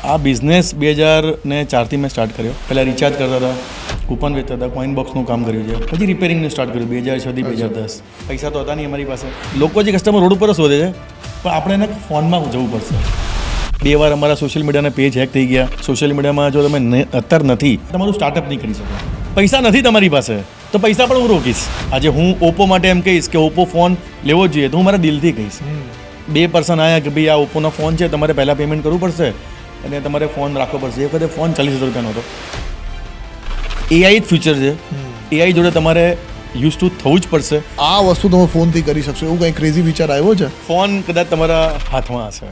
આ બિઝનેસ 2004થી મેં સ્ટાર્ટ કર્યો. પહેલાં રિચાર્જ કરતા હતા, કૂપન વેચતા હતા, કોઈન બોક્સનું કામ કર્યું છે. પછી રિપેરિંગનું સ્ટાર્ટ કર્યું 2006થી 2010. પૈસા તો હતા નહીં અમારી પાસે. લોકો જે કસ્ટમર રોડ ઉપર જ શોધે છે, પણ આપણે એને ફોનમાં જવું પડશે. 2 વાર અમારા સોશિયલ મીડિયાના પેજ હેક થઈ ગયા. સોશિયલ મીડિયામાં જો તમે અત્યારે નથી, તમારું સ્ટાર્ટઅપ નહીં કરી શકો. પૈસા નથી તમારી પાસે તો પૈસા પણ હું રોકીશ. આજે હું ઓપ્પો માટે એમ કહીશ કે ઓપ્પો ફોન લેવો જ જોઈએ, તો હું મારા દિલથી કહીશ. 2 પર્સન આવ્યા કે ભાઈ આ ઓપ્પોનો ફોન છે, તમારે પહેલાં પેમેન્ટ કરવું પડશે અને તમારે ફોન રાખવો પડશે. એ વખતે ફોન 40,000 રૂપિયાનો હતો. એઆઈ જ ફ્યુચર છે. એઆઈ જોડે તમારે યુઝ ટુ થવું જ પડશે. આ વસ્તુ તમે ફોનથી કરી શકશો એવું કંઈ ક્રેઝી વિચાર આવ્યો છે? ફોન કદાચ તમારા હાથમાં હશે,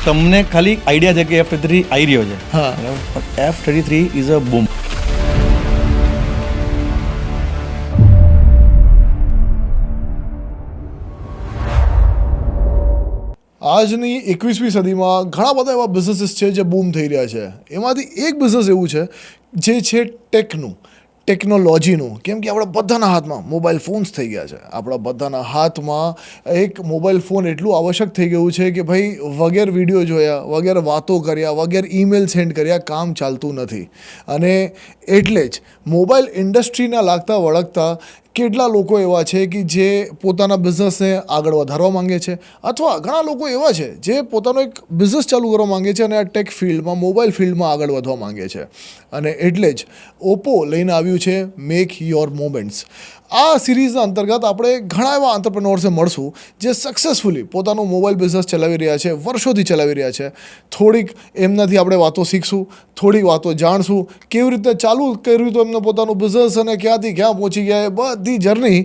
તમને ખાલી આઈડિયા છે કે F33 આવી રહ્યો છે. હા, પણ F33 ઇઝ અ બૂમ. આજની 21મી સદીમાં ઘણા બધા એવા બિઝનેસીસ છે જે બૂમ થઈ રહ્યા છે. એમાંથી એક બિઝનેસ એવું છે જે છે ટેકનોલોજીનું. કેમ કે આપણા બધાના હાથમાં મોબાઈલ ફોન્સ થઈ ગયા છે. આપણા બધાના હાથમાં એક મોબાઈલ ફોન એટલું આવશ્યક થઈ ગયું છે કે ભાઈ વગેર વિડીયો જોયા, વગેર વાતો કર્યા, વગેર ઈમેલ સેન્ડ કર્યા કામ ચાલતું નથી. અને એટલે જ મોબાઈલ ઇન્ડસ્ટ્રીના લાગતા વળગતા કેટલા લોકો એવા છે કે જે પોતાના બિઝનેસને આગળ વધારવા માંગે છે, અથવા ઘણા લોકો એવા છે જે પોતાનો એક બિઝનેસ ચાલુ કરવા માંગે છે અને આ ટેક ફિલ્ડમાં, મોબાઈલ ફિલ્ડમાં આગળ વધવા માંગે છે. અને એટલે જ ઓપ્પો લઈને આવ્યું છે મેક યોર મોમેન્ટ્સ. આ સિરીઝના અંતર્ગત આપણે ઘણા એવા એન્ટરપ્રેન્યોર્સને મળશું જે સક્સેસફુલી પોતાનું મોબાઈલ બિઝનેસ ચલાવી રહ્યા છે, વર્ષોથી ચલાવી રહ્યા છે. થોડીક એમનાથી આપણે વાતો શીખશું, થોડીક વાતો જાણશું, કેવી રીતે ચાલુ કર્યું હતું એમને પોતાનું બિઝનેસ અને ક્યાંથી ક્યાં પહોંચી ગયા. એ બધી જર્ની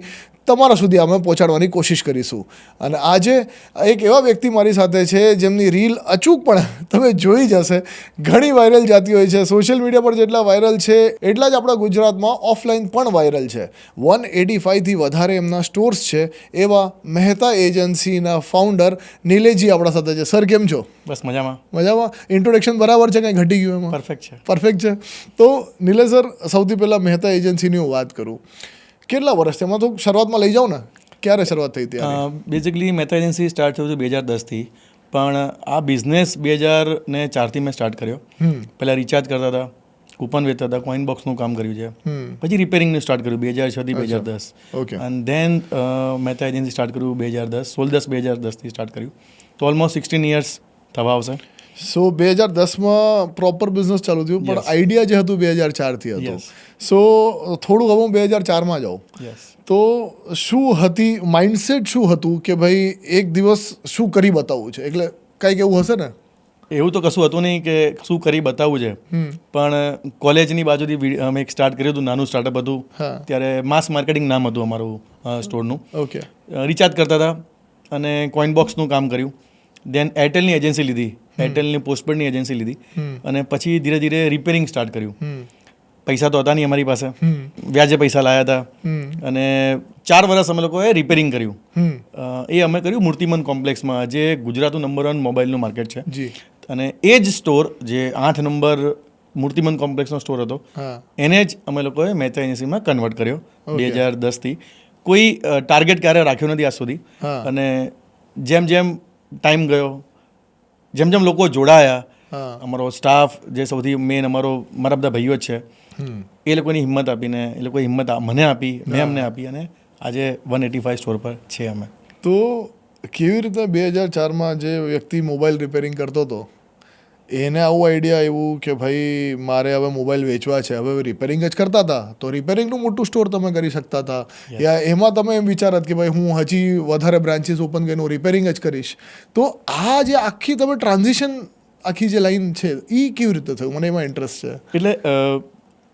તમારા સુધી અમે પહોંચાડવાની કોશિશ કરીશું. અને આજે એક એવા વ્યક્તિ મારી સાથે છે જેમની રીલ અચૂકપણે તમે જોઈ જ હશે, ઘણી વાયરલ જતી હોય છે. સોશિયલ મીડિયા પર જેટલા વાયરલ છે એટલા જ આપણા ગુજરાતમાં ઓફલાઈન પણ વાયરલ છે. 185થી વધારે એમના સ્ટોર્સ છે. એવા મહેતા એજન્સીના ફાઉન્ડર નિલેશજી આપણા સાથે છે. સર, કેમ છો? બસ મજામાં. મજામાં. ઇન્ટ્રોડક્શન બરાબર છે? કંઈ ઘટી ગયું એમાં? પરફેક્ટ છે. પરફેક્ટ છે. તો નિલેશ સર, સૌથી પહેલાં મહેતા એજન્સીની હું વાત કરું. કેટલા વર્ષથી એમાં તો શરૂઆતમાં લઈ જાઓ ને, ક્યારે શરૂઆત થઈ હતી? બેઝિકલી મહેતા એજન્સી સ્ટાર્ટ થયું હતું 2010થી, પણ આ બિઝનેસ 2004થી મેં સ્ટાર્ટ કર્યો. પહેલાં રિચાર્જ કરતા હતા, કૂપન વેચતા હતા, કોઈન બોક્સનું કામ કર્યું છે. પછી રિપેરિંગનું સ્ટાર્ટ કર્યું 2006થી 2010. And then Mehta agency start કર્યું 2010 સ્ટાર્ટ કર્યું. તો ઓલમોસ્ટ 16 યર્સ થવા આવશે. સો 2010માં પ્રોપર બિઝનેસ ચાલુ થયું, પણ આઈડિયા જે હતું 2004થી હતું. સો થોડું હવે હું 2004માં જાઉં. તો શું હતી માઇન્ડસેટ, શું હતું કે ભાઈ એક દિવસ શું કરી બતાવવું છે? એટલે કંઈક એવું હશે ને? એવું તો કશું હતું નહીં કે શું કરી બતાવવું છે, પણ કોલેજની બાજુથી અમે એક સ્ટાર્ટ કર્યું હતું, નાનું સ્ટાર્ટઅપ હતું. ત્યારે માસ માર્કેટિંગ નામ હતું અમારું સ્ટોરનું. ઓકે. રિચાર્જ કરતા હતા અને કોઈન બોક્સનું કામ કર્યું. દેન એરટેલની એજન્સી લીધી, એરટેલની પોસ્ટપેડની એજન્સી લીધી, અને પછી ધીરે ધીરે રિપેરિંગ સ્ટાર્ટ કર્યું. પૈસા તો હતા નહીં અમારી પાસે, વ્યાજે પૈસા લાવ્યા હતા. અને 4 વર્ષ અમે લોકોએ રિપેરિંગ કર્યું. એ અમે કર્યું મૂર્તિમંત કોમ્પ્લેક્સમાં, જે ગુજરાતનું નંબર 1 મોબાઈલનું માર્કેટ છે. અને એ જ સ્ટોર જે 8 નંબર મૂર્તિમંત કોમ્પ્લેક્સનો સ્ટોર હતો, એને જ અમે લોકોએ મહેતા એજન્સીમાં કન્વર્ટ કર્યો 2010થી. કોઈ ટાર્ગેટ ક્યારે રાખ્યો નથી આજ સુધી. અને જેમ જેમ ટાઈમ ગયો, જેમ જેમ લોકો જોડાયા, અમારો સ્ટાફ જે સૌથી મેન મારા બધા ભાઈઓ જ છે, એ લોકોની હિંમત આપીને, એ લોકોએ હિંમત મને આપી, મેં અમને આપી, અને આજે 185 સ્ટોર પર છે અમે. તો કેવી રીતે 2004માં જે વ્યક્તિ મોબાઈલ રિપેરિંગ કરતો હતો એને આવું આઈડિયા આવ્યું કે ભાઈ મારે હવે મોબાઈલ વેચવા છે, હવે રિપેરિંગ જ કરતા હતા તો રિપેરિંગનું મોટું સ્ટોર તમે કરી શકતા હતા, યા એમાં તમે એમ વિચારત કે ભાઈ હું હજી વધારે બ્રાન્ચીસ ઓપન કરીને હું રિપેરિંગ જ કરીશ? તો આ જે આખી તમે ટ્રાન્ઝિશન, આખી જે લાઈન છે એ કેવી રીતે થયું? મને એમાં ઇન્ટરેસ્ટ છે. એટલે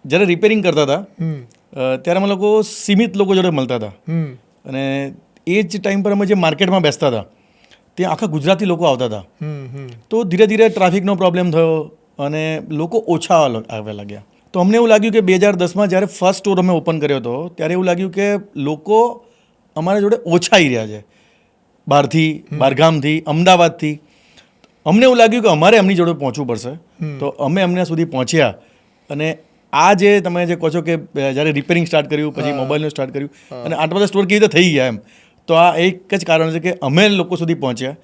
જ્યારે રિપેરિંગ કરતા હતા ત્યારે અમે લોકો સીમિત લોકો જોડે મળતા હતા. અને એ જ ટાઈમ પર અમે જે માર્કેટમાં બેસતા હતા ત્યાં આખા ગુજરાતી લોકો આવતા હતા. તો ધીરે ધીરે ટ્રાફિકનો પ્રોબ્લેમ થયો અને લોકો ઓછા આવવા લાગ્યા. તો અમને એવું લાગ્યું કે 2010માં જ્યારે ફર્સ્ટ સ્ટોર અમે ઓપન કર્યો હતો ત્યારે એવું લાગ્યું કે લોકો અમારા જોડે ઓછા આવી રહ્યા છે, બહારથી, બહારગામથી, અમદાવાદથી. અમને એવું લાગ્યું કે અમારે એમની જોડે પહોંચવું પડશે. તો અમે એમના સુધી પહોંચ્યા. અને આ જે તમે જે કહો છો કે જ્યારે રિપેરિંગ સ્ટાર્ટ કર્યું, પછી મોબાઈલનું સ્ટાર્ટ કર્યું, અને આટલા બધા સ્ટોર કેવી રીતે થઈ ગયા એમ, તો આ એક જ કારણ છે કે અમે લોકો સુધી પહોંચ્યા.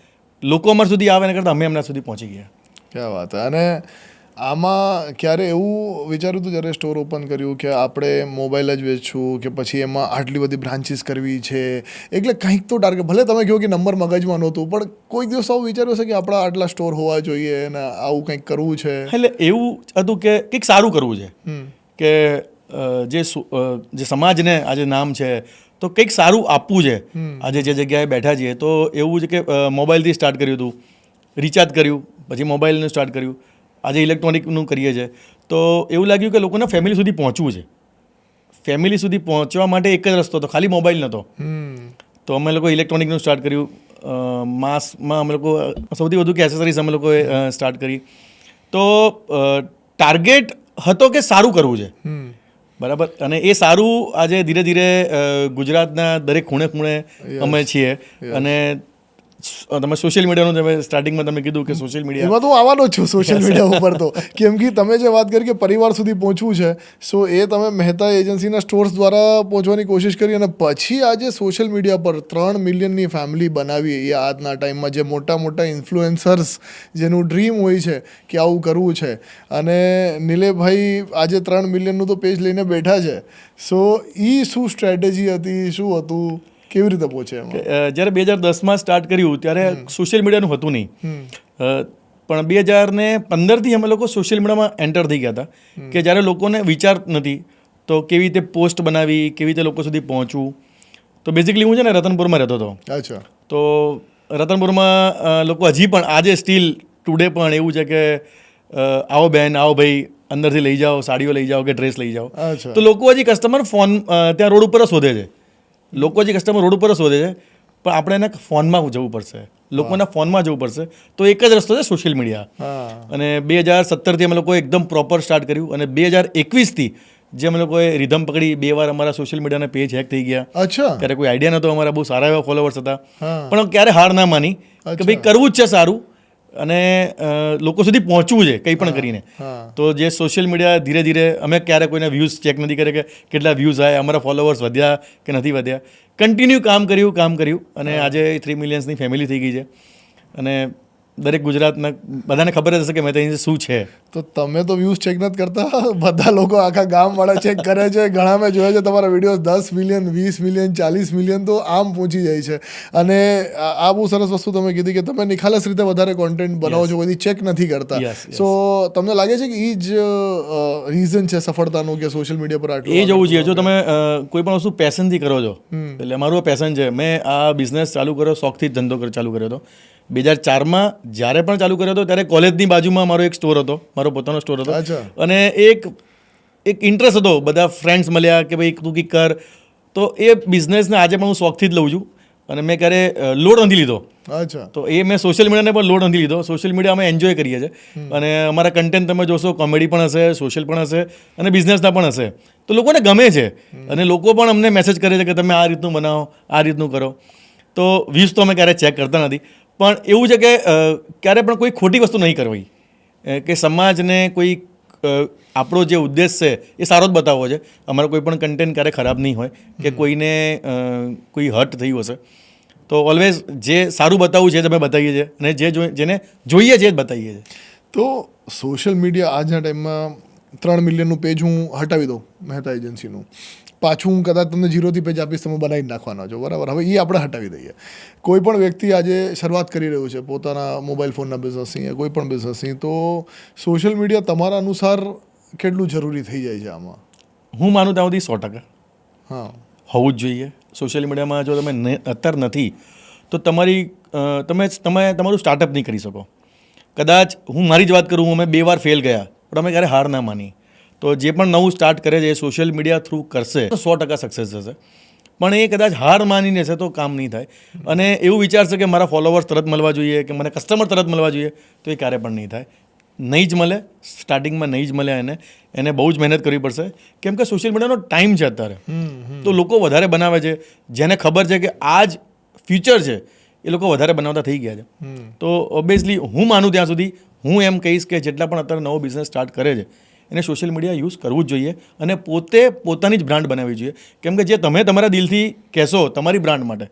લોકો અમારા સુધી આવે એના કરતાં અમે એમના સુધી પહોંચી ગયા. ક્યાં વાત હે. અને આમાં ક્યારે એવું વિચાર્યું હતું જ્યારે સ્ટોર ઓપન કર્યું કે આપણે મોબાઈલ જ વેચશું કે પછી એમાં આટલી બધી બ્રાન્ચીસ કરવી છે, એટલે કંઈક તો ટાર્ગેટ, ભલે તમે કહો કે નંબર મગજમાં નહોતું, પણ કોઈક દિવસ આવું વિચાર્યું હશે કે આપણા આટલા સ્ટોર હોવા જોઈએ અને આવું કંઈક કરવું છે? એટલે એવું હતું કે કંઈક સારું કરવું છે, કે જે સમાજને આજે નામ છે તો કંઈક સારું આપવું છે. આજે જે જગ્યાએ બેઠા છીએ તો એવું છે કે મોબાઈલથી સ્ટાર્ટ કર્યું હતું, રિચાર્જ કર્યું, પછી મોબાઈલનું સ્ટાર્ટ કર્યું, આજે ઇલેક્ટ્રોનિકનું કરીએ છીએ. તો એવું લાગ્યું કે લોકોને ફેમિલી સુધી પહોંચવું છે. ફેમિલી સુધી પહોંચવા માટે એક જ રસ્તો હતો, ખાલી મોબાઈલ નહોતો. તો અમે લોકો ઇલેક્ટ્રોનિકનું સ્ટાર્ટ કર્યું. માસમાં અમે લોકો સૌથી વધુ કે એસેસરીઝ અમે લોકોએ સ્ટાર્ટ કરી. તો ટાર્ગેટ હતો કે સારું કરવું છે, બરાબર. અને એ સારું આજે ધીરે ધીરે ગુજરાતના દરેક ખૂણે ખૂણે અમે છીએ. અને તમે સોશિયલ મીડિયાનું તમે સ્ટાર્ટિંગમાં તમે કીધું કે સોશિયલ મીડિયા, એમાં તો હું આવવાનો જ છું સોશિયલ મીડિયા ઉપર. તો કેમ કે તમે જે વાત કરી કે પરિવાર સુધી પહોંચવું છે, સો એ તમે મહેતા એજન્સીના સ્ટોર્સ દ્વારા પહોંચવાની કોશિશ કરી અને પછી આજે સોશિયલ મીડિયા પર 3 મિલિયનની ફેમિલી બનાવી. એ આજના ટાઈમમાં જે મોટા મોટા ઇન્ફ્લુએન્સર્સ જેનું ડ્રીમ હોય છે કે આવું કરવું છે, અને નિલેશભાઈ આજે 3 મિલિયનનું તો પેજ લઈને બેઠા છે. સો એ શું સ્ટ્રેટેજી હતી, શું હતું, કેવી રીતે પહોંચે એમાં? જ્યારે 2010માં સ્ટાર્ટ કર્યું ત્યારે સોશિયલ મીડિયાનું હતું નહીં. પણ 2015થી અમે લોકો સોશિયલ મીડિયામાં એન્ટર થઈ ગયા હતા, કે જ્યારે લોકોને વિચાર નથી તો કેવી રીતે પોસ્ટ બનાવી, કેવી રીતે લોકો સુધી પહોંચવું. તો બેઝિકલી હું છે ને રતનપુરમાં રહેતો હતો. અચ્છા. તો રતનપુરમાં લોકો હજી પણ આજે સ્ટીલ ટુડે પણ એવું છે કે આવો બેન, આવો ભાઈ, અંદરથી લઈ જાઓ, સાડીઓ લઈ જાઓ કે ડ્રેસ લઈ જાઓ. તો લોકો હજી કસ્ટમર ફોન ત્યાં રોડ ઉપર જ શોધે છે. લોકો જે કસ્ટમર રોડ ઉપર જ શોધે છે, પણ આપણે એને ફોનમાં જવું પડશે, લોકોના ફોનમાં જવું પડશે. તો એક જ રસ્તો છે સોશિયલ મીડિયા. અને 2017થી અમે લોકોએ એકદમ પ્રોપર સ્ટાર્ટ કર્યું. અને 2021થી જે અમે લોકોએ રિધમ પકડી, 2 વાર અમારા સોશિયલ મીડિયાના પેજ હેક થઈ ગયા. અચ્છા. ત્યારે કોઈ આઈડિયા નહોતો, અમારા બહુ સારા એવા ફોલોવર્સ હતા, પણ ક્યારે હાર ના માની કે ભાઈ કરવું જ છે સારું અને લોકો સુધી પહોંચવું છે કંઈ પણ કરીને. તો જે સોશિયલ મીડિયા ધીરે ધીરે અમે ક્યારે કોઈને વ્યૂઝ ચેક નથી કરે કે કેટલા વ્યૂઝ આવ્યા, અમારા ફોલોવર્સ વધ્યા કે નથી વધ્યા. કન્ટિન્યુ કામ કર્યું અને આજે 3 મિલિયન્સની ફેમિલી થઈ ગઈ છે. અને દરેક ગુજરાતના બધાને ખબર જ હશે કે મહેતા એજન્સી શું છે. તો તમે તો વ્યૂઝ ચેક નથી કરતા, બધા લોકો આખા ગામવાળા ચેક કરે છે. ઘણા મેં જોયા છે તમારા વિડીયો 10 મિલિયન, 20 મિલિયન, 40 મિલિયન તો આમ પહોંચી જાય છે. અને આ બહુ સરસ વસ્તુ તમે કીધી કે તમે નિખાલસ રીતે વધારે કોન્ટેન્ટ બનાવો છો, બધી ચેક નથી કરતા. સો તમને લાગે છે કે એ જ રીઝન છે સફળતાનું કે સોશિયલ મીડિયા પર આટલું? એ જવું જોઈએ. જો તમે કોઈ પણ વસ્તુ પેશનથી કરો છો, એટલે મારું પેશન છે. મેં આ બિઝનેસ ચાલુ કર્યો, શોખથી જ ધંધો ચાલુ કર્યો હતો. 2004માં જ્યારે પણ ચાલુ કર્યો હતો ત્યારે કોલેજની બાજુમાં મારો એક સ્ટોર હતો, મારો પોતાનો સ્ટોર હતો. અને એક ઇન્ટરેસ્ટ હતો, બધા ફ્રેન્ડ્સ મળ્યા કે ભાઈ તું કંઈક કર. તો એ બિઝનેસને આજે પણ હું શોખથી જ લઉં છું અને મેં ક્યારે લોડ નથી લીધો. તો એ મેં સોશિયલ મીડિયાને પણ લોડ નથી લીધો. સોશિયલ મીડિયા અમે એન્જોય કરીએ છીએ. અને અમારા કન્ટેન્ટ તમે જોશો, કોમેડી પણ હશે, સોશિયલ પણ હશે અને બિઝનેસના પણ હશે. તો લોકોને ગમે છે અને લોકો પણ અમને મેસેજ કરે છે કે તમે આ રીતનું બનાવો, આ રીતનું કરો. તો વ્યૂઝ તો અમે ક્યારે ચેક કરતા નથી, પણ એવું છે કે ક્યારે પણ કોઈ ખોટી વસ્તુ નહીં કરવી, કે સમાજને કોઈ આપણો જે ઉદ્દેશ છે એ સારો જ બતાવવો છે. અમારો કોઈ પણ કન્ટેન્ટ ક્યારે ખરાબ નહીં હોય કે કોઈને કોઈ હર્ટ થયું હશે. તો ઓલવેઝ જે સારું બતાવવું છે જ અમે બતાવીએ છીએ અને જેને જોઈએ છે જ બતાવીએ છીએ. તો સોશિયલ મીડિયા આજના ટાઈમમાં 3 મિલિયનનું પેજ હું હટાવી દઉં મહેતા એજન્સીનું, પાછું હું કદાચ તમને 0થી પેજ આપીશ, તમે બનાવી નાખવાના છો, બરાબર. હવે એ આપણે હટાવી દઈએ. કોઈ પણ વ્યક્તિ આજે શરૂઆત કરી રહ્યું છે પોતાના મોબાઈલ ફોનના બિઝનેસની, કોઈ પણ બિઝનેસની, તો સોશિયલ મીડિયા તમારા અનુસાર કેટલું જરૂરી થઈ જાય છે આમાં? હું માનું ત્યાં સુધી 100%. હા, હોવું જ જોઈએ. સોશિયલ મીડિયામાં જો તમે અત્યારે નથી તો તમારું સ્ટાર્ટઅપ નહીં કરી શકો. કદાચ હું મારી જ વાત કરું, અમે 2 વાર ફેલ ગયા, પણ અમે ક્યારે હાર ના માની. તો જે પણ નવું સ્ટાર્ટ કરે છે એ સોશિયલ મીડિયા થ્રુ કરશે તો 100% સક્સેસ થશે. પણ એ કદાચ હાર માનીને છે તો કામ નહીં થાય. અને એવું વિચારશે કે મારા ફોલોવર્સ તરત મળવા જોઈએ કે મને કસ્ટમર તરત મળવા જોઈએ, તો એ ક્યારે પણ નહીં થાય. નહીં જ મળે, સ્ટાર્ટિંગમાં નહીં જ મળે. એને બહુ જ મહેનત કરવી પડશે, કેમ કે સોશિયલ મીડિયાનો ટાઈમ છે અત્યારે. તો લોકો વધારે બનાવે છે, જેને ખબર છે કે આ જ ફ્યુચર છે, એ લોકો વધારે બનાવતા થઈ ગયા છે. તો ઓબ્વિયસલી હું માનું ત્યાં સુધી હું એમ કહીશ કે જેટલા પણ અત્યારે નવો બિઝનેસ સ્ટાર્ટ કરે છે એને સોશિયલ મીડિયા યુઝ કરવું જ જોઈએ અને પોતાની જ બ્રાન્ડ બનાવવી જોઈએ. કેમ કે જે તમે તમારા દિલથી કહેશો તમારી બ્રાન્ડ માટે,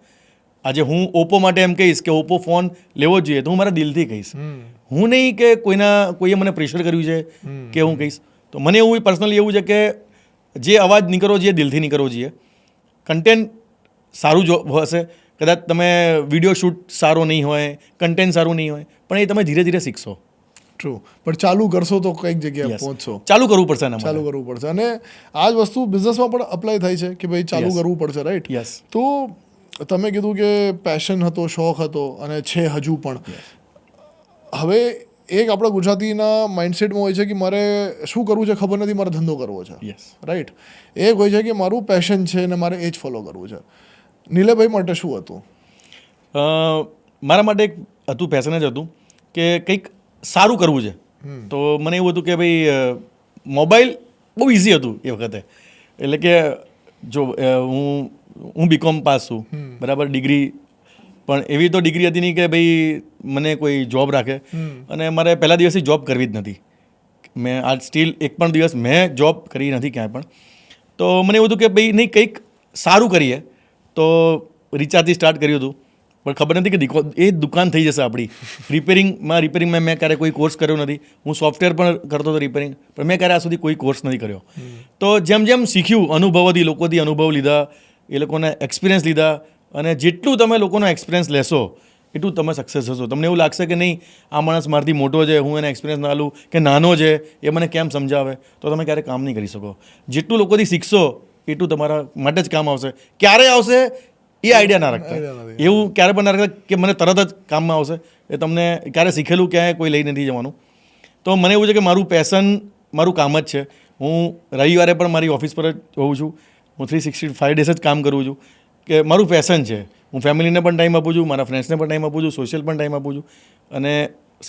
આજે હું ઓપ્પો માટે એમ કહીશ કે ઓપ્પો ફોન લેવો જ જોઈએ તો હું મારા દિલથી કહીશ. હું નહીં કે કોઈએ મને પ્રેશર કર્યું છે કે હું કહીશ. તો મને એવું પર્સનલી એવું છે કે જે અવાજ નીકળવો જોઈએ દિલથી નીકળવો જોઈએ. કન્ટેન્ટ સારું જો હશે, કદાચ તમે વિડીયો શૂટ સારો નહીં હોય, કન્ટેન્ટ સારું નહીં હોય, પણ એ તમે ધીરે ધીરે શીખશો. ટ્રુ, પણ ચાલુ કરશો તો કઈક જગ્યાએ Yes. પહોંચશો. ચાલુ કરવું પડશે એના ચાલુ માટે. કરવું પડશે. અને આ જ વસ્તુ બિઝનેસમાં પણ અપ્લાય થાય છે કે ભાઈ ચાલુ Yes. કરવું પડશે, રાઈટ? Yes. તો તમે કીધું કે પેશન હતો, શોખ હતો અને છે હજુ પણ. હવે એક આપણા ગુજરાતીના માઇન્ડસેટમાં હોય છે કે મારે શું કરવું છે ખબર નથી, મારે ધંધો કરવો છે, Yes. રાઈટ? એક હોય છે કે મારું પેશન છે અને મારે એ જ ફોલો કરવું છે. નીલેભાઈ માટે શું હતું? મારા માટે એક હતું, પેશન જ હતું કે કંઈક સારું કરવું છે. તો મને એવું હતું કે ભાઈ મોબાઈલ બહુ ઇઝી હતું એ વખતે. એટલે કે જો હું બીકોમ પાસ છું, બરાબર, ડિગ્રી પણ એવી તો ડિગ્રી હતી નહીં કે ભાઈ મને કોઈ જોબ રાખે. અને મારે પહેલા દિવસથી જોબ કરવી જ નથી. મેં આજ સ્ટીલ એક પણ દિવસ મેં જોબ કરી નથી ક્યાંય પણ. તો મને એવું હતું કે ભાઈ નહીં કંઈક સારું કરીએ. તો રિચાર્જથી સ્ટાર્ટ કર્યું હતું, પણ ખબર નથી કે એ દુકાન થઈ જશે આપણી. રિપેરિંગમાં મેં ક્યારે કોઈ કોર્સ કર્યો નથી. હું સોફ્ટવેર પણ કરતો હતો રિપેરિંગ, પણ મેં ક્યારે આ સુધી કોઈ કોર્સ નથી કર્યો. તો જેમ જેમ શીખ્યું, અનુભવોથી, લોકોથી અનુભવ લીધા, એ લોકોના એક્સપિરિયન્સ લીધા, અને જેટલું તમે લોકોનો એક્સપિરિયન્સ લેશો એટલું તમે સક્સેસ થશો. તમને એવું લાગશે કે નહીં આ માણસ મારાથી મોટો છે, હું એને એક્સપિરિયન્સ ના લઉં, કે નાનો છે એ મને કેમ સમજાવે, તો તમે ક્યારે કામ નહીં કરી શકો. જેટલું લોકોથી શીખશો એટલું તમારા માટે જ કામ આવશે. ક્યારે આવશે એ આઈડિયા ના રાખતા. એવું ક્યારે પણ ના રાખતા કે મને તરત જ કામમાં આવશે. એ તમને ક્યારે શીખેલું ક્યાંય કોઈ લઈ નથી જવાનું. તો મને એવું છે કે મારું પેશન મારું કામ જ છે. હું રવિવારે પણ મારી ઓફિસ પર જ હોઉં છું. હું 365 ડેઝ જ કામ કરું છું કે મારું પેશન છે. હું ફેમિલીને પણ ટાઈમ આપું છું, મારા ફ્રેન્ડ્સને પણ ટાઈમ આપું છું, સોશિયલ પણ ટાઈમ આપું છું. અને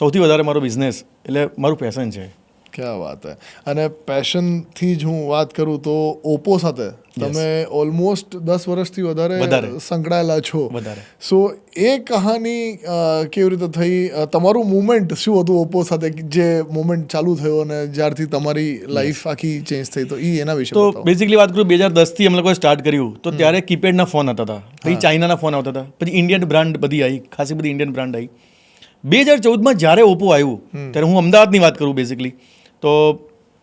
સૌથી વધારે મારો બિઝનેસ એટલે મારું પેશન છે. ક્યાં વાત હે. અને પેશનથી જ હું વાત કરું તો ઓપ્પો સાથે તમે ઓલમોસ્ટ 10 વર્ષથી વધારે સંકળાયેલા છો. વધારે. સો એ કહાની કેવી રીતે થઈ? તમારું મુમેન્ટ શું હતું ઓપ્પો સાથે, જે મુમેન્ટ ચાલુ થયો અને જ્યારથી તમારી લાઈફ આખી ચેન્જ થઈ? તો એના વિશે તો બતાવો. બેઝિકલી વાત કરું, 2010થી અમે લોકોએ સ્ટાર્ટ કર્યું. તો ત્યારે કીપેડના ફોન હતા. પછી ચાઇનાના ફોન આવતા હતા, પછી ઇન્ડિયન બ્રાન્ડ બધી આવી, ખાસી બધી ઇન્ડિયન બ્રાન્ડ આવી. 2014માં જ્યારે ઓપ્પો આવ્યું ત્યારે હું અમદાવાદની વાત કરું બેઝિકલી, તો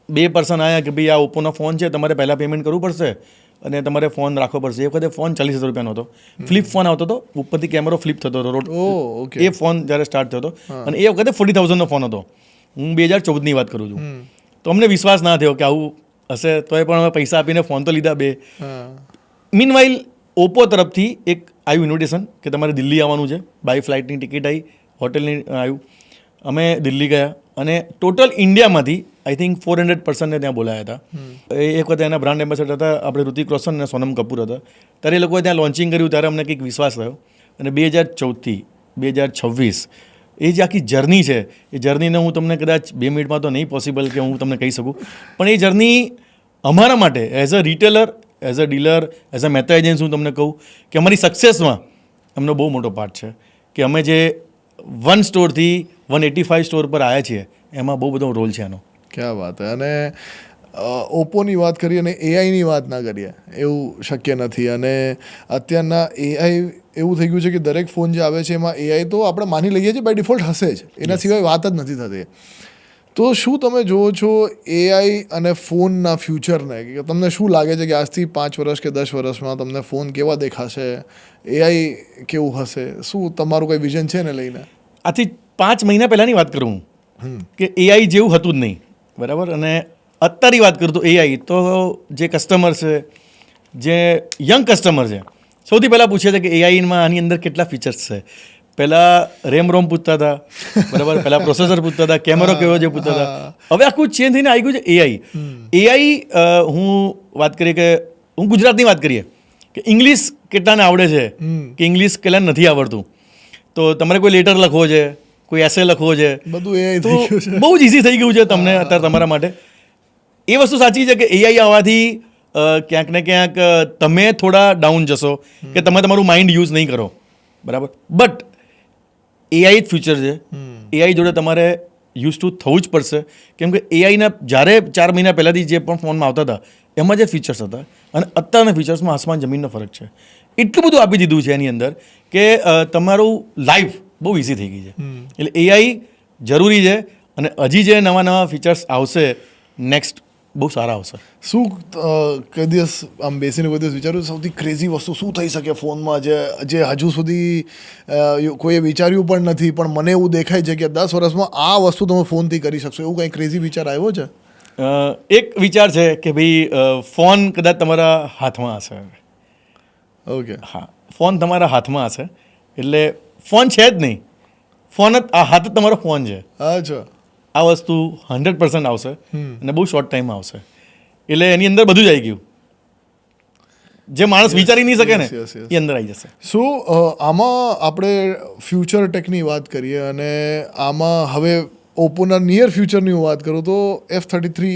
2 પર્સન આવ્યા કે ભાઈ આ ઓપ્પોનો ફોન છે, તમારે પહેલાં પેમેન્ટ કરવું પડશે અને તમારે ફોન રાખવો પડશે. એ વખતે ફોન 40,000 રૂપિયાનો હતો. ફ્લિપ ફોન આવતો હતો, ઉપરથી કેમેરો ફ્લિપ થતો હતો. ઓકે. એ ફોન જ્યારે સ્ટાર્ટ થયો હતો અને એ વખતે 40,000નો ફોન હતો. હું 2014ની વાત કરું છું. તો અમને વિશ્વાસ ના થયો કે આવું હશે. તો એ પણ અમે પૈસા આપીને ફોન તો લીધા 2. મીનવાઇલ ઓપ્પો તરફથી એક આવ્યું ઇન્વિટેશન કે તમારે દિલ્હી આવવાનું છે. બાય ફ્લાઇટની ટિકિટ આવી, હોટલની આવ્યું. અમે દિલ્હી ગયા અને ટોટલ ઇન્ડિયામાંથી આઈ થિંક 400 પર્સનને ત્યાં બોલાયા હતા. એ વખતે એના બ્રાન્ડ એમ્બેસેડર હતા આપણે ઋતિક રોશન અને સોનમ કપૂર હતા. ત્યારે એ લોકોએ ત્યાં લોન્ચિંગ કર્યું, ત્યારે અમને કંઈક વિશ્વાસ થયો. અને 2014થી 2026 એ જે આખી જર્ની છે, એ જર્નીને હું તમને કદાચ 2 મિનિટમાં તો નહીં પોસિબલ કે હું તમને કહી શકું, પણ એ જર્ની અમારા માટે as a retailer, as a dealer, as a Mehta agency હું તમને કહું કે અમારી સક્સેસમાં એમનો બહુ મોટો પાર્ટ છે. કે અમે જે 1 સ્ટોરથી 185 સ્ટોર પર આવ્યા છીએ, એમાં બહુ બધો રોલ છે એનો. ક્યાં વાત હે. અને ઓપ્પોની વાત કરીએ અને એઆઈની વાત ના કરીએ એવું શક્ય નથી. અને અત્યારના એઆઈ એવું થઈ ગયું છે કે દરેક ફોન જે આવે છે એમાં એઆઈ તો આપણે માની લઈએ છીએ બાય ડિફોલ્ટ હશે જ, એના સિવાય વાત જ નથી થતી. તો શું તમે જુઓ છો એઆઈ અને ફોનના ફ્યુચરને? કે તમને શું લાગે છે કે આજથી 5 વર્ષ કે 10 વર્ષમાં તમને ફોન કેવા દેખાશે, એઆઈ કેવું હશે? શું તમારું કોઈ વિઝન છે ને લઈને? આથી 5 મહિના પહેલાંની વાત કરું કે એઆઈ જેવું હતું જ નહીં, બરાબર. અને અત્યારની વાત કરું તો એઆઈ તો જે કસ્ટમર છે, જે યંગ કસ્ટમર છે, સૌથી પહેલાં પૂછે છે કે એઆઈમાં આની અંદર કેટલા ફીચર્સ છે. પહેલાં રેમ રોમ પૂછતા હતા, બરાબર, પહેલાં પ્રોસેસર પૂછતા હતા, કેમેરો કેવો છે પૂછતા હતા. હવે આખું ચેન્જ થઈને આવી ગયું છે એઆઈ. એઆઈ હું વાત કરીએ કે હું ગુજરાતની વાત કરીએ કે ઇંગ્લિશ કેટલાને આવડે છે કે ઇંગ્લિશ કેટલાને નથી આવડતું. તો તમારે કોઈ લેટર લખવો છે, કોઈ એસે લખવો છે, બધું એઆઈ તો થઈ ગયું છે. બહુ જ ઇઝી થઈ ગયું છે તમને અત્યારે તમારા માટે. એ વસ્તુ સાચી છે કે એઆઈ આવવાથી ક્યાંક ને ક્યાંક તમે થોડા ડાઉન જશો કે તમે તમારું માઇન્ડ યુઝ નહીં કરો, બરાબર. બટ એઆઈ જ ફ્યુચર છે. એઆઈ જોડે તમારે યુઝ ટુ થવું જ પડશે. કેમ કે એઆઈના જ્યારે 4 મહિના પહેલાંથી જે પણ ફોનમાં આવતા હતા એમાં જે ફીચર્સ હતા અને અત્યારના ફીચર્સમાં આસમાન જમીનનો ફરક છે. એટલું બધું આપી દીધું છે એની અંદર કે તમારું લાઈફ બહુ ઇઝી થઈ ગઈ છે. એટલે એઆઈ જરૂરી છે અને હજી જે નવા નવા ફીચર્સ આવશે નેક્સ્ટ બહુ સારા આવશે. શું કઈ દિવસ આમ બેસીને કોઈ દિવસ વિચાર્યું સૌથી ક્રેઝી વસ્તુ શું થઈ શકે ફોનમાં જે હજુ સુધી કોઈએ વિચાર્યું પણ નથી, પણ મને એવું દેખાય છે કે 10 વર્ષમાં આ વસ્તુ તમે ફોનથી કરી શકશો, એવું કંઈ ક્રેઝી વિચાર આવ્યો છે? એક વિચાર છે કે ભાઈ ફોન કદાચ તમારા હાથમાં હશે. ઓકે. હા, ફોન તમારા હાથમાં હશે એટલે ફોન છે જ નહીં, ફોન જ આ હાથ જ તમારો ફોન છે. અચ્છા. આ વસ્તુ 100% આવશે અને બહુ શોર્ટ ટાઈમમાં આવશે. એટલે એની અંદર બધું જ આવી ગયું, જે માણસ વિચારી નહીં શકે ને એ અંદર આવી જશે. શું આમાં આપણે ફ્યુચર ટેકની વાત કરીએ અને આમાં હવે ઓપ્પોના નિયર ફ્યુચરની હું વાત કરું તો F33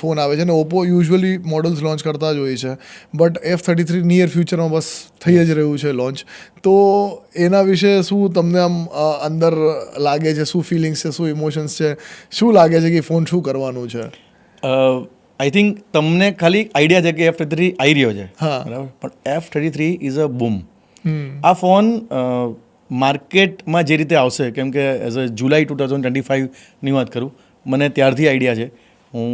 ફોન આવે છે અને ઓપ્પો યુઝ્યુઅલી મોડલ્સ લોન્ચ કરતા જ હોય છે, બટ F33 નિયર ફ્યુચરમાં બસ થઈ જ રહ્યું છે લોન્ચ. તો એના વિશે શું તમને આમ અંદર લાગે છે, શું ફિલિંગ્સ છે, શું ઇમોશન્સ છે, શું લાગે છે કે ફોન શું કરવાનું છે? આઈ થિંક તમને ખાલી આઈડિયા છે કે F33 આવી રહ્યો છે, હા. બરાબર, પણ F33 ઇઝ અ બૂમ. આ ફોન માર્કેટમાં જે રીતે આવશે, કેમ કે એઝ અ જુલાઈ 2025ની વાત કરું, મને ત્યારથી આઈડિયા છે. હું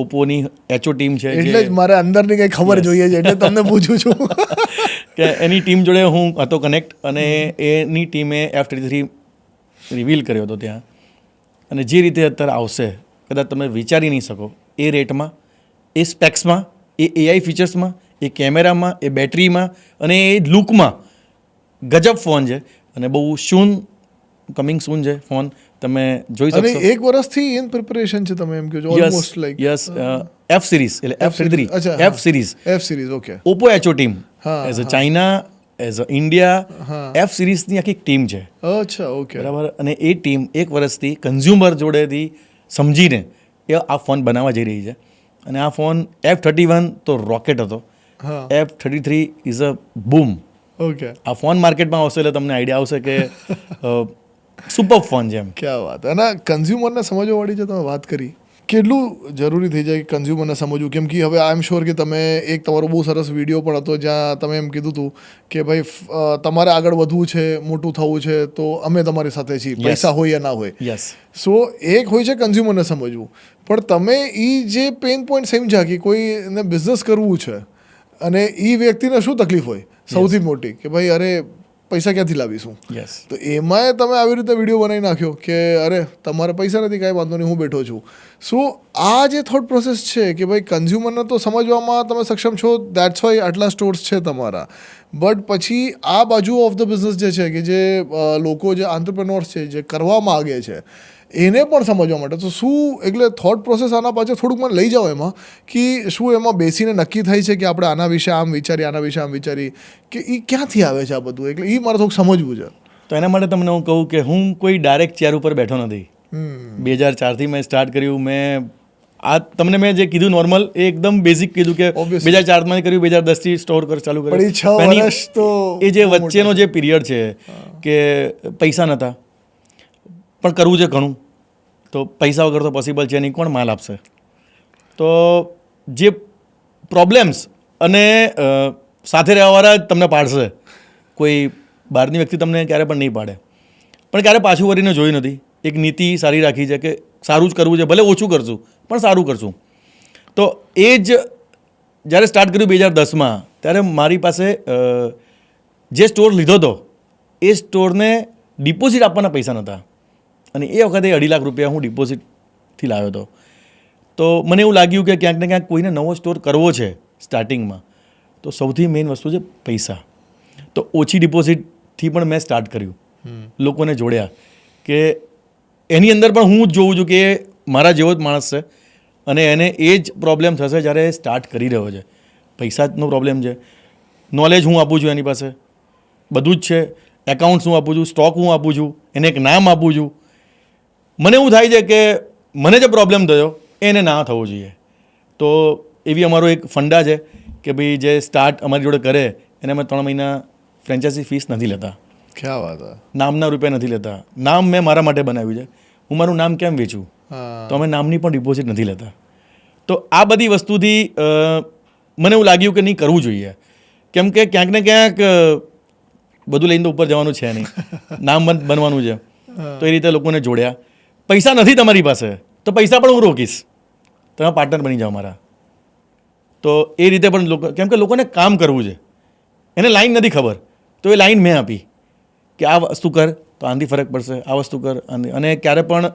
ઓપ્પોની HO ટીમ છે એટલે જ મારે અંદરની કંઈ ખબર જોઈએ છે એટલે તમને પૂછું છું કે એની ટીમ જોડે હું હતો કનેક્ટ અને એની ટીમે F33 રિવીલ કર્યો હતો ત્યાં. અને જે રીતે અત્યારે આવશે કદાચ તમે વિચારી નહીં શકો એ રેટમાં, એ સ્પેક્સમાં, એ એઆઈ ફીચર્સમાં, એ કેમેરામાં, એ બેટરીમાં અને એ લુકમાં ગજબ ફોન છે. અને બહુ કમિંગ સૂન છે ફોન, તમે જોઈ શકશો. અને 1 વર્ષથી ઇન પ્રિપેરેશન છે તમે એમ કહો છો almost like. Yes, F series એટલે F33 અચ્છા, F series, F series. Okay. Oppo HO team હા, as a China, as a India, F સિરીઝની આખી ટીમ છે, અચ્છા. ઓકે. બરાબર. અને એ ટીમ 1 વર્ષથી કન્ઝ્યુમર જોડેથી સમજીને એ આ ફોન બનાવવા જઈ રહી છે. અને આ ફોન F31 તો રોકેટ હતો, હા. F33 ઇઝ અ બૂમ. ઓકે. આ ફોન માર્કેટમાં આવશે એટલે તમને આઈડિયા આવશે કે સુપર ફોન છે એમ. ક્યાં વાત. અને કન્ઝ્યુમરને સમજવાવાળી જે તમે વાત કરી, કેટલું જરૂરી થઈ જાય કન્ઝ્યુમરને સમજવું? કેમ કે હવે આઈ એમ શ્યોર કે તમે એક તમારો બહુ સરસ વિડીયો પણ હતો જ્યાં તમે એમ કીધું હતું કે ભાઈ તમારે આગળ વધવું છે, મોટું થવું છે તો અમે તમારી સાથે છીએ, પૈસા હોય યા ના હોય. યસ. સો એક હોય છે કન્ઝ્યુમરને સમજવું, પણ તમે એ જે પેઇન પોઈન્ટ સમજ્યા કે કોઈને બિઝનેસ કરવું છે અને એ વ્યક્તિને શું તકલીફ હોય સૌથી મોટી કે ભાઈ અરે પૈસા ક્યાંથી લાવીશું? યસ. તો એમાંય તમે આવી રીતે વિડીયો બનાવી નાખ્યો કે અરે તમારે પૈસા નથી, કાંઈ વાંધો નહીં, હું બેઠો છું. સો આ જે થોટ પ્રોસેસ છે કે ભાઈ કન્ઝ્યુમરને તો સમજવામાં તમે સક્ષમ છો, દેટ્સ વાય આટલા સ્ટોર્સ છે તમારા, બટ પછી આ બાજુ ઓફ ધ બિઝનેસ જે છે કે જે લોકો જે આંતરપ્રેન્યોર્સ છે જે કરવા માગે છે એને પણ સમજવા માટે, તો શું એટલે થોટ પ્રોસેસ આના પાછળ થોડુંક મને લઈ જાઓ એમાં કે શું એમાં બેસીને નક્કી થાય છે કે આપણે આના વિશે આમ વિચારીએ, આના વિશે આમ વિચારીએ, કે એ ક્યાંથી આવે છે આ બધું? એટલે એ મારે થોડુંક સમજવું છે. તો એના માટે તમને હું કહું કે હું કોઈ ડાયરેક્ટ ચેર ઉપર બેઠો નથી. 2004થી મેં સ્ટાર્ટ કર્યું. મેં આ તમને મેં જે કીધું નોર્મલ એ એકદમ બેઝિક કીધું કે 2004માં કર્યું, 2010થી સ્ટોર ચાલુ કર્યું. 6 વર્ષ તો એ જે વચ્ચેનો જે પીરિયડ છે કે પૈસા નહોતા પણ કરવું છે ઘણું, તો પૈસા વગર તો પોસિબલ છે નહીં, કોણ માલ આપશે? તો જે પ્રોબ્લેમ્સ અને સાથે રહેવાવાળા જ તમને પાડશે, કોઈ બહારની વ્યક્તિ તમને ક્યારે પણ નહીં પાડે. પણ ક્યારે પાછું વળીને જોયું નથી. એક નીતિ સારી રાખી છે કે સારું જ કરવું છે, ભલે ઓછું કરશું પણ સારું કરશું. તો એ જ જ્યારે સ્ટાર્ટ કર્યું 2010માં, ત્યારે મારી પાસે જે સ્ટોર લીધો હતો એ સ્ટોરને ડિપોઝિટ આપવાના પૈસા નહોતા. અને એ વખતે 2.5 લાખ રૂપિયા હું ડિપોઝિટથી લાવ્યો હતો. તો મને એવું લાગ્યું કે ક્યાંક ને ક્યાંક કોઈને નવો સ્ટોર કરવો છે સ્ટાર્ટિંગમાં, તો સૌથી મેઇન વસ્તુ છે પૈસા. તો ઓછી ડિપોઝિટથી પણ મેં સ્ટાર્ટ કર્યું, લોકોને જોડ્યા કે એની અંદર પણ હું જ જોઉં છું કે મારા જેવો જ માણસ છે અને એને એ જ પ્રોબ્લેમ થશે જ્યારે સ્ટાર્ટ કરી રહ્યો છે. પૈસાનો પ્રોબ્લેમ છે, નોલેજ હું આપું છું એની પાસે, બધું જ છે, એકાઉન્ટ્સ હું આપું છું, સ્ટોક હું આપું છું, એને એક નામ આપું છું. મને એવું થાય છે કે મને જે પ્રોબ્લેમ થયો એને ના થવો જોઈએ. તો એવી અમારો એક ફંડા છે કે ભાઈ જે સ્ટાર્ટ અમારી જોડે કરે એને અમે 3 મહિના ફ્રેન્ચાઇઝી ફીસ નથી લેતા. ક્યાં વાત. નામના રૂપિયા નથી લેતા. નામ મેં મારા માટે બનાવ્યું છે, હું મારું નામ કેમ વેચું? તો અમે નામની પણ ડિપોઝિટ નથી લેતા. તો આ બધી વસ્તુથી મને એવું લાગ્યું કે નહીં કરવું જોઈએ. કેમ કે ક્યાંક ને ક્યાંક બધું લઈને તો ઉપર જવાનું છે નહીં, નામ બનવાનું છે. તો એ રીતે લોકોને જોડ્યા. પૈસા નથી તમારી પાસે તો પૈસા પણ હું રોકીશ, તમે પાર્ટનર બની જાઓ મારા. તો એ રીતે પણ લોકો, કેમ કે લોકોને કામ કરવું છે, એને લાઈન નથી ખબર, તો એ લાઈન મેં આપી કે આ વસ્તુ કર તો આનાથી ફરક પડશે, આ વસ્તુ કર. અને ક્યારે પણ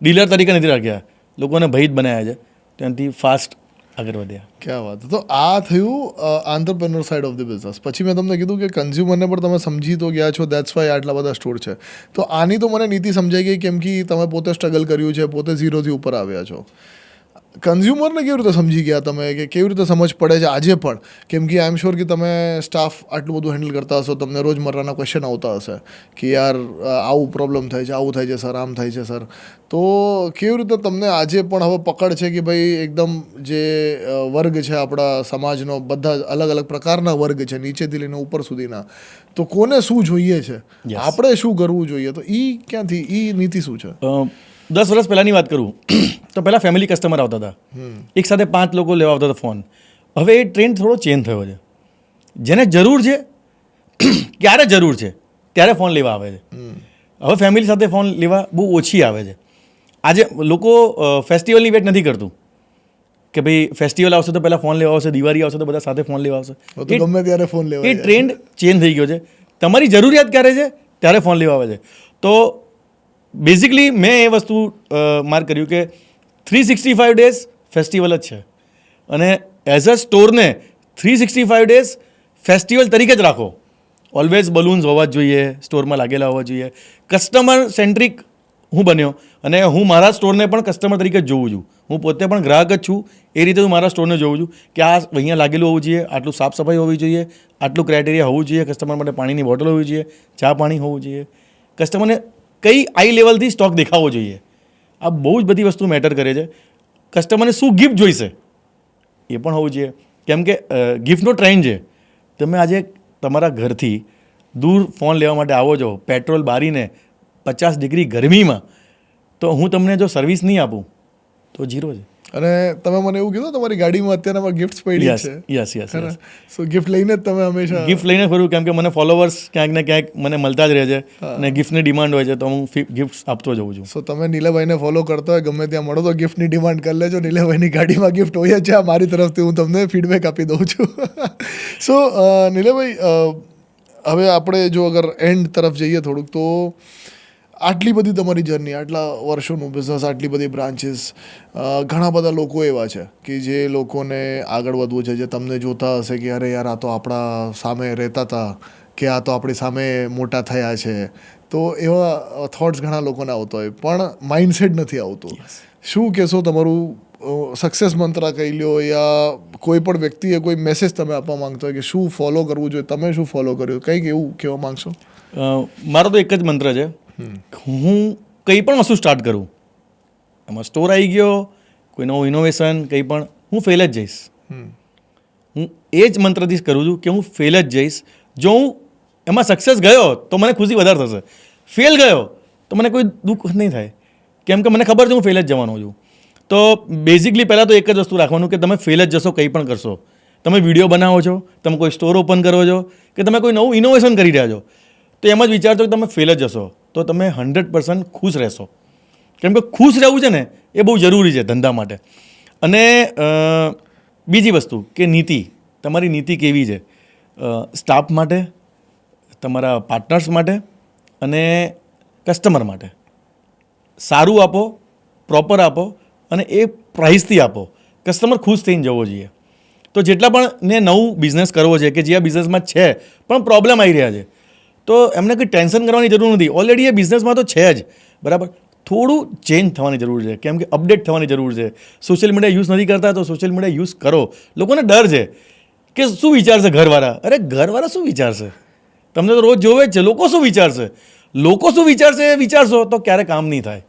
ડીલર તરીકે નથી રાખ્યા, લોકોને ભય જ બનાવ્યા છે, ત્યાંથી ફાસ્ટ આગળ વધ્યા. ક્યાં વાત. તો આ થયું આંતરપ્રેન્યોર સાઇડ ઓફ ધ બિઝનેસ. પછી મેં તમને કીધું કે કન્ઝ્યુમરને પણ તમે સમજી તો ગયા છો, દેટ્સ વાય આટલા બધા સ્ટોર છે. તો આની તો મને નીતિ સમજાઈ ગઈ, કેમ કે તમે પોતે સ્ટ્રગલ કર્યું છે, પોતે ઝીરોથી ઉપર આવ્યા છો. કન્ઝ્યુમરને કેવી રીતે સમજી ગયા તમે, કે કેવી રીતે સમજ પડે છે આજે પણ? કેમ કે આઈ એમ શ્યોર કે તમે સ્ટાફ આટલું બધું હેન્ડલ કરતા હશો, તમને રોજમર્રાના ક્વેશ્ચન આવતા હશે કે યાર આવું પ્રોબ્લેમ થાય છે, આવું થાય છે સર, આમ થાય છે સર. તો કેવી રીતે તમને આજે પણ હવે પકડ છે કે ભાઈ એકદમ જે વર્ગ છે આપણા સમાજનો, બધા અલગ અલગ પ્રકારના વર્ગ છે, નીચેથી લઈને ઉપર સુધીના, તો કોને શું જોઈએ છે, આપણે શું કરવું જોઈએ, તો એ ક્યાંથી, એ નીતિ શું છે? 10 વર્ષ પહેલાંની વાત કરું તો પહેલાં ફેમિલી કસ્ટમર આવતા હતા, એક સાથે 5 લોકો લેવા આવતા હતા ફોન. હવે એ ટ્રેન્ડ થોડો ચેન્જ થયો છે. જેને જરૂર છે, ક્યારે જરૂર છે ત્યારે ફોન લેવા આવે છે. હવે ફેમિલી સાથે ફોન લેવા બહુ ઓછી આવે છે. આજે લોકો ફેસ્ટિવલની વેટ નથી કરતું કે ભાઈ ફેસ્ટિવલ આવશે તો પહેલાં ફોન લેવા આવશે, દિવાળી આવશે તો બધા સાથે ફોન લેવા આવશે. ગમે ત્યારે ફોન લેવા, એ ટ્રેન્ડ ચેન્જ થઈ ગયો છે. તમારી જરૂરિયાત ક્યારે છે ત્યારે ફોન લેવા આવે છે. તો બેઝિકલી મેં એ વસ્તુ માર્ક કર્યું કે 365 ડેઝ ફેસ્ટિવલ જ છે, અને એઝ અ સ્ટોરને 365 ડેઝ ફેસ્ટિવલ તરીકે જ રાખો. ઓલવેઝ બલૂન્સ હોવા જ જોઈએ, સ્ટોરમાં લાગેલા હોવા જોઈએ. કસ્ટમર સેન્ટ્રિક હું બન્યો, અને હું મારા સ્ટોરને પણ કસ્ટમર તરીકે જ જોઉં છું. હું પોતે પણ ગ્રાહક જ છું, એ રીતે હું મારા સ્ટોરને જોઉં છું કે આ અહીંયા લાગેલું હોવું જોઈએ, આટલું સાફ સફાઈ હોવી જોઈએ, આટલું ક્રાઇટેરિયા હોવું જોઈએ, કસ્ટમર માટે પાણીની બોટલ હોવી જોઈએ, ચા પાણી હોવું જોઈએ, કસ્ટમરને કઈ આઈ લેવલથી સ્ટોક દેખાવો જોઈએ. આ બહુ જ બધી વસ્તુ મેટર કરે છે. કસ્ટમરને શું ગિફ્ટ જોઈશે એ પણ હોવું જોઈએ, કેમ કે ગિફ્ટનો ટ્રેન્ડ છે. તમે આજે તમારા ઘરથી દૂર ફોન લેવા માટે આવો છો, પેટ્રોલ બારીને 50 ડિગ્રી ગરમીમાં, તો હું તમને જો સર્વિસ નહીં આપું તો ઝીરો છે. અને તમે મને એવું કીધું તમારી ગાડીમાં અત્યારમાં ગિફ્ટ પડી છે. યસ. સો ગિફ્ટ લઈને જ તમે હંમેશા ગિફ્ટ લઈને ફરું, કેમ કે મને ફોલોવર્સ ક્યાંક ને ક્યાંક મને મળતા જ રહે છે, અને ગિફ્ટની ડિમાન્ડ હોય છે, તો હું ગિફ્ટ આપતો જઉં છું. સો તમે નીલેભાઈને ફોલો કરતા હોય, ગમે ત્યાં મળો તો ગિફ્ટની ડિમાન્ડ કરી લેજો. નીલેભાઈની ગાડીમાં ગિફ્ટ હોય જ છે, મારી તરફથી હું તમને ફીડબેક આપી દઉં છું. સો નીલેભાઈ, હવે આપણે જો અગર એન્ડ તરફ જઈએ થોડુંક, તો આટલી બધી તમારી જર્ની, આટલા વર્ષોનું બિઝનેસ, આટલી બધી બ્રાન્ચીસ, ઘણા બધા લોકો એવા છે કે જે લોકોને આગળ વધવું છે, જે તમને જોતા હશે કે અરે યાર આ તો આપણા સામે રહેતા હતા, કે આ તો આપણી સામે મોટા થયા છે. તો એવા થોટ્સ ઘણા લોકોને આવતા હોય, પણ માઇન્ડસેટ નથી આવતું. શું કહેશો, તમારું સક્સેસ મંત્ર કહી લો, યા કોઈ પણ વ્યક્તિએ કોઈ મેસેજ તમે આપવા માંગતો હોય કે શું ફોલો કરવું જોઈએ, તમે શું ફોલો કર્યું, કંઈક એવું કહેવા માંગશો? મારો તો એક જ મંત્ર છે, હું કંઈ પણ વસ્તુ સ્ટાર્ટ કરું, એમાં સ્ટોર આવી ગયો, કોઈ નવું ઇનોવેશન, કંઈ પણ, હું ફેલ જ જઈશ. હું એ જ મંત્રથી કરું છું કે હું ફેલ જ જઈશ. જો હું એમાં સક્સેસ ગયો તો મને ખુશી વધારે થશે, ફેલ ગયો તો મને કોઈ દુઃખ નહીં થાય, કેમ કે મને ખબર છે હું ફેલ જ જવાનો છું. તો બેઝિકલી પહેલાં તો એક જ વસ્તુ રાખવાનું કે તમે ફેલ જ જશો કંઈ પણ કરશો. તમે વિડીયો બનાવો છો, તમે કોઈ સ્ટોર ઓપન કરો છો, કે તમે કોઈ નવું ઇનોવેશન કરી રહ્યા છો, તો એમ જ વિચારજો કે તમે ફેલ જ જશો, તો તમે 100% ખુશ રહેશો. કેમ કે ખુશ રહેવું છે ને એ બહુ જરૂરી છે ધંધા માટે. અને બીજી વસ્તુ કે નીતિ, તમારી નીતિ કેવી છે સ્ટાફ માટે, તમારા પાર્ટનર્સ માટે અને કસ્ટમર માટે. સારું આપો, પ્રોપર આપો, અને એ પ્રાઇસથી આપો. કસ્ટમર ખુશ થઈને જવો જોઈએ. તો જેટલા પણ ને નવું બિઝનેસ કરવો છે, કે જે આ બિઝનેસમાં છે પણ પ્રોબ્લેમ આવી રહ્યા છે, તો એમને કંઈ ટેન્શન કરવાની જરૂર નથી. ઓલરેડી એ બિઝનેસમાં તો છે જ, બરાબર. થોડું ચેન્જ થવાની જરૂર છે, કેમ કે અપડેટ થવાની જરૂર છે. સોશિયલ મીડિયા યુઝ નથી કરતા તો સોશિયલ મીડિયા યુઝ કરો. લોકોને ડર છે કે શું વિચારશે ઘરવાળા. અરે ઘરવાળા શું વિચારશે, તમને તો રોજ જોવે જ છે. લોકો શું વિચારશે, લોકો શું વિચારશે એ વિચારશો તો ક્યારે કામ નહીં થાય.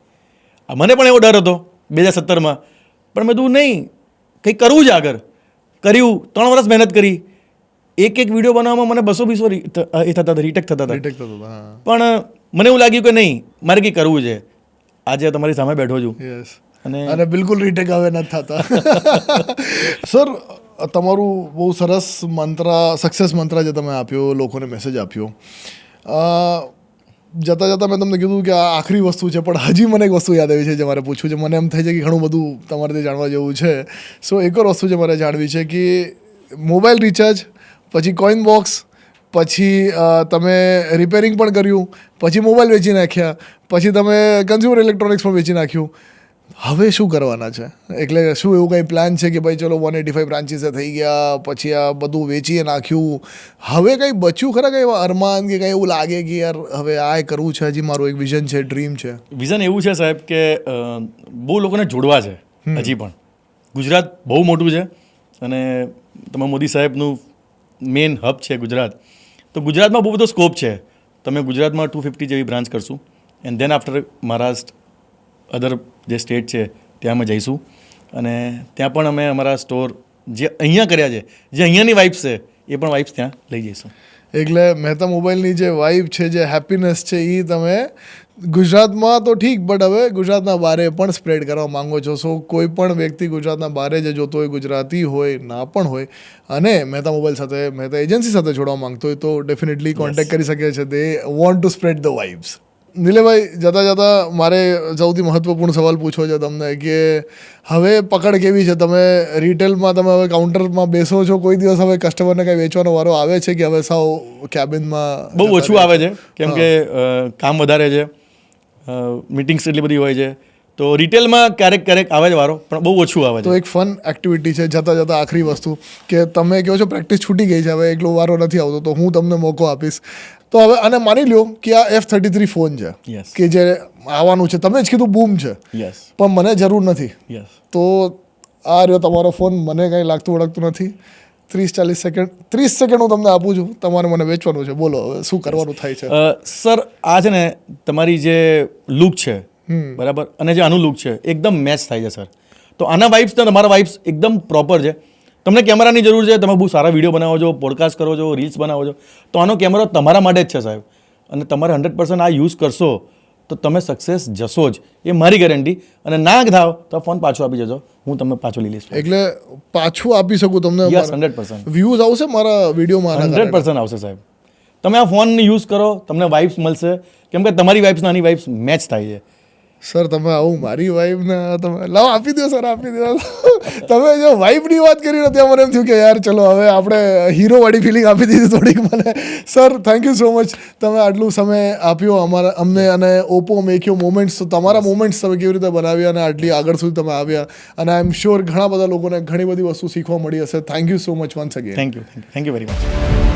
મને પણ એવો ડર હતો 2017માં, પણ મેં કીધું નહીં, કંઈક કરવું છે આગળ. કર્યું, 3 વર્ષ મહેનત કરી. એક વિડીયો બનાવવામાં મને 200-200 એ થતા હતા, રીટેક થતા હતા. પણ મને એવું લાગ્યું કે નહીં, મારે કંઈ કરવું છે. આજે તમારી સામે બેઠો છું, અને બિલકુલ રીટેક હવે નથી થતા. સર, તમારું બહુ સરસ મંત્ર, સક્સેસ મંત્ર જે તમે આપ્યો, લોકોને મેસેજ આપ્યો. જતાં જતાં મેં તમને કીધું કે આ આખરી વસ્તુ છે, પણ હજી મને એક વસ્તુ યાદ આવી છે જે મારે પૂછવું છે. મને એમ થાય છે કે ઘણું બધું તમારેથી જાણવા જેવું છે. સો એક જ વસ્તુ જે મારે જાણવી છે કે મોબાઈલ રિચાર્જ, પછી કોઈન બોક્સ, પછી તમે રિપેરિંગ પણ કર્યું, પછી મોબાઈલ વેચી નાખ્યા, પછી તમે કન્ઝ્યુમર ઇલેક્ટ્રોનિક્સ પણ વેચી નાખ્યું. હવે શું કરવાના છે? એટલે શું એવું કંઈ પ્લાન છે કે ભાઈ ચલો 185 બ્રાન્ચીસે થઈ ગયા, પછી આ બધું વેચીએ નાખ્યું, હવે કંઈ બચ્યું ખરા, કંઈ એવા અરમાન કે કંઈ એવું લાગે કે યાર હવે આ કરવું છે, હજી મારું એક વિઝન છે, ડ્રીમ છે? વિઝન એવું છે સાહેબ કે બહુ લોકોને જોડવા છે હજી પણ. ગુજરાત બહુ મોટું છે અને તમારા મોદી સાહેબનું મેઇન હબ છે ગુજરાત. તો ગુજરાતમાં બહુ બધો સ્કોપ છે. તમે ગુજરાતમાં 250 જેવી બ્રાન્ચ કરશું એન્ડ ધેન આફ્ટર મહારાષ્ટ્ર, અધર જે સ્ટેટ છે ત્યાં અમે જઈશું અને ત્યાં પણ અમે અમારા સ્ટોર જે અહીંયા કર્યા છે, જે અહીંયાની વાઇબ્સ છે એ પણ વાઇબ્સ ત્યાં લઈ જઈશું. એટલે મહેતા મોબાઈલની જે વાઇબ છે, જે હેપીનેસ છે, એ તમે ગુજરાતમાં તો ઠીક, બટ હવે ગુજરાતના બારે પણ સ્પ્રેડ કરવા માંગો છો. સો કોઈ પણ વ્યક્તિ ગુજરાતના બારે જે જોતો હોય, ગુજરાતી હોય ના પણ હોય, અને મહેતા મોબાઈલ સાથે, મહેતા એજન્સી સાથે જોડવા માંગતો હોય તો ડેફિનેટલી કોન્ટેક્ટ કરી શકે છે. They want to spread the vibes. નિલેશભાઈ, જતાં જતાં મારે સૌથી મહત્વપૂર્ણ સવાલ પૂછવો છે તમને કે હવે પકડ કેવી છે? તમે રિટેલમાં, તમે હવે કાઉન્ટરમાં બેસો છો, કોઈ દિવસ હવે કસ્ટમરને કંઈ વેચવાનો વારો આવે છે કે હવે સાવ કેબિનમાં? બહુ ઓછું આવે છે કેમ કે કામ વધારે છે, મીટિંગ્સ એટલી બધી હોય છે, તો રિટેલમાં ક્યારેક ક્યારેક આવે છે વારો, પણ બહુ ઓછું આવે છે. તો એક ફન એક્ટિવિટી છે જતાં જતાં આખરી વસ્તુ કે તમે કહો છો પ્રેક્ટિસ છૂટી ગઈ છે, હવે એકલો વારો નથી આવતો, તો હું તમને મોકો આપીશ. તો હવે અને માની લો કે આ F33 ફોન છે યસ કે જે આવવાનું છે, તમે જ કીધું બૂમ છે, યસ પણ મને જરૂર નથી, યસ. તો આ રહ્યો તમારો ફોન, મને કંઈ લાગતું ઓળખતું નથી. 30-40 સેકન્ડ, 30 સેકન્ડ હું તમને આપું છું, તમારે મને વેચવાનું છે. બોલો હવે શું કરવાનું થાય છે? સર, આ છે ને તમારી જે લુક છે બરાબર, અને જે આનું લુક છે એકદમ મેચ થાય છે સર. તો આના વાઇબ્સ ને તમારા વાઇબ્સ એકદમ પ્રોપર છે. તમને કેમેરાની જરૂર છે, તમે બહુ સારા વિડીયો બનાવો છો, પોડકાસ્ટ કરો છો, રીલ્સ બનાવો છો, તો આનો કેમેરો તમારા માટે જ છે સાહેબ. અને તમારે 100% આ યુઝ કરશો તો તમે સક્સેસ જશો જ, એ મારી ગેરંટી. અને ના થાવ તો ફોન પાછો આપી જજો, હું તમને પાછો લઈ લઈશ. એટલે પાછું આપી શકું તમને? યસ, 100%. વ્યૂઝ આવશે મારા વિડીયોમાં? 100% આવશે સાહેબ. તમે આ ફોનને યુઝ કરો, તમને વાઇબ્સ મળશે, કેમ કે તમારી વાઇબ્સ અને આની વાઇબ્સ મેચ થાય છે. સર તમે આવું મારી વાઇબને તમે લાવો આપી દો સર, આપી દો. તમે જો વાઇબની વાત કરી ને ત્યાં મને એમ થયું કે યાર ચલો હવે આપણે હીરોવાળી ફિલિંગ આપી દીધી થોડીક મને. Sir thank you so much, તમે આટલું સમય આપ્યો અમને અને ઓપ્પો મેક યોર મોમેન્ટ્સ, તમારા મોમેન્ટ્સ તમે કેવી રીતે બનાવ્યા અને આટલી આગળ સુધી તમે આવ્યા, અને આઈ એમ શ્યોર ઘણા બધા લોકોને ઘણી બધી વસ્તુ શીખવા મળી હશે. Thank you so much once again. Thank you very much.